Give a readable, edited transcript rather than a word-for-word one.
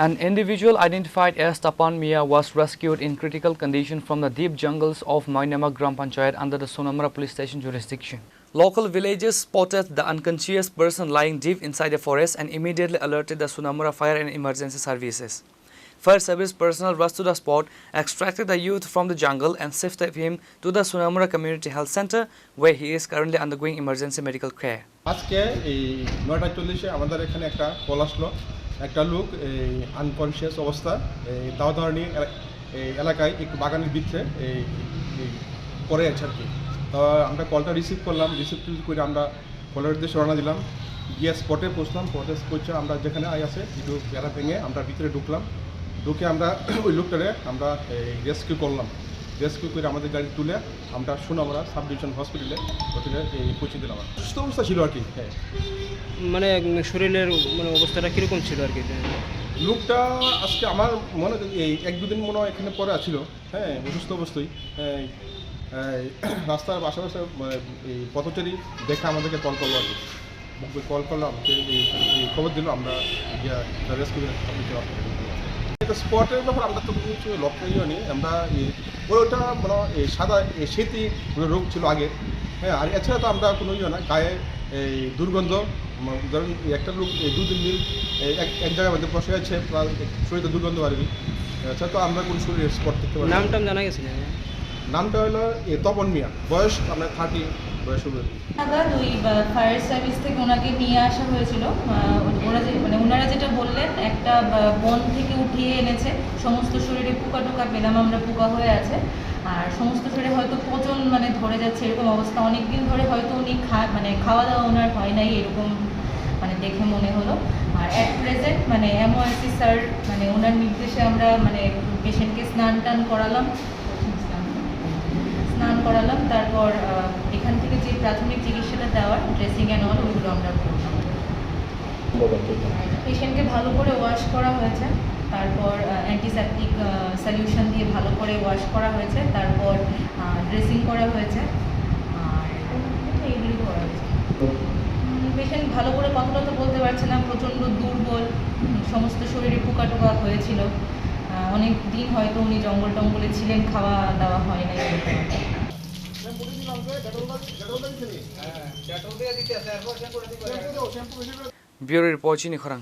An individual identified as Tapan Mia was rescued in critical condition from the deep jungles of Mainama Gram Panchayat under the Sonamara police station jurisdiction. Local villagers spotted the unconscious person lying deep inside the forest and immediately alerted the Sonamara Fire and Emergency Services. Fire service personnel rushed to the spot, extracted the youth from the jungle and shifted him to the Sonamara Community Health Center, where he is currently undergoing emergency medical care. আজকে এই 9:40 আমাদের এখানে একটা call আসলো, একটা লোক unconscious অবস্থা দাওদারণী এলাকায় একটু বাগানের ভিতরে পড়ে আছে আর কি। তো আমরা কলটা রিসিভ করলাম, রিসিভ করে আমরা কলের উদ্দেশ্যে রওনা দিলাম, গিয়ে স্পটে পৌঁছলাম। স্পটে পৌঁছে আমরা যেখানে আছে একটু বেড়া ভেঙে আমরা ভিতরে ঢুকলাম, ঢুকে আমরা ওই লোকটারে আমরা রেস্কিউ করলাম। রেস্কিউ করে আমাদের গাড়ি তুলে আমরা সোনামুড়া সাব ডিভিশন হসপিটালে ওখানে পৌঁছে দিলাম। সুস্থ অবস্থা ছিল আর কি। হ্যাঁ, মানে শরীরের মানে অবস্থাটা কীরকম ছিল আর কি? লোকটা আজকে আমার মনে এই 1-2 দিন মনে হয় এখানে পরে আছিল। হ্যাঁ, অসুস্থ অবস্থায় রাস্তার আশেপাশে এই পথচারী দেখে আমাদেরকে কল করলো আর কি। কল করলাম, এই খবর দিল, আমরা রেস্কিউ এটা স্পটের ব্যাপার আমরা তো কিছু লক্ষ্য নেই। আমরা ওটা মানে সাদা স্মৃতি রোগ ছিল আগে। হ্যাঁ, আর এছাড়া তো আমরা কোনো না গায়ে এই দুর্গন্ধ, ধরুন একটা লোক 2-3 দিন এক জায়গার মধ্যে বসে আছে, শরীরে দুর্গন্ধ আর কি। এছাড়া তো আমরা কোনো শরীরের স্পট দেখতে পারি। নামটা জানা গেছে? নামটা হলো তপন মিয়া, বয়স আপনার 30 বয়স হবে। ওই ফায়ার সার্ভিস থেকে ওনাকে নিয়ে আসা হয়েছিল। ওনারা যেটা বললেন, একটা বন থেকে উঠিয়ে এনেছে, সমস্ত শরীরে পোকা টোকা পেলাম আমরা, পোকা হয়ে আছে, আর সমস্ত শরীরে হয়তো পচন ধরে যাচ্ছে এরকম অবস্থা। অনেকদিন ধরে হয়তো উনি খাওয়া দাওয়া ওনার হয় নাই এরকম দেখে মনে হলো। আর অ্যাট প্রেজেন্ট এমওআইসি স্যার ওনার নির্দেশে আমরা পেশেন্টকে স্নান করালাম, তারপর এখান থেকে যে প্রাথমিক চিকিৎসাটা দেওয়ার ড্রেসিং অ্যান্ড অল ওইগুলো আমরা করলাম। পেশেন্টকে ভালো করে ওয়াশ করা হয়েছে, তারপর অ্যান্টিসেপটিক সলিউশন দিয়ে ভালো করে ওয়াশ করা হয়েছে, তারপর ড্রেসিং করা হয়েছে, আর এইগুলি করা হয়েছে। পেশেন্ট ভালো করে কথা তো বলতে পারছে না, প্রচণ্ড দুর্বল, সমস্ত শরীরে পোকা টোকা হয়েছিল। অনেক দিন হয়তো উনি জঙ্গলে ছিলেন, খাওয়া দাওয়া হয় না। Bureau report ini kurang.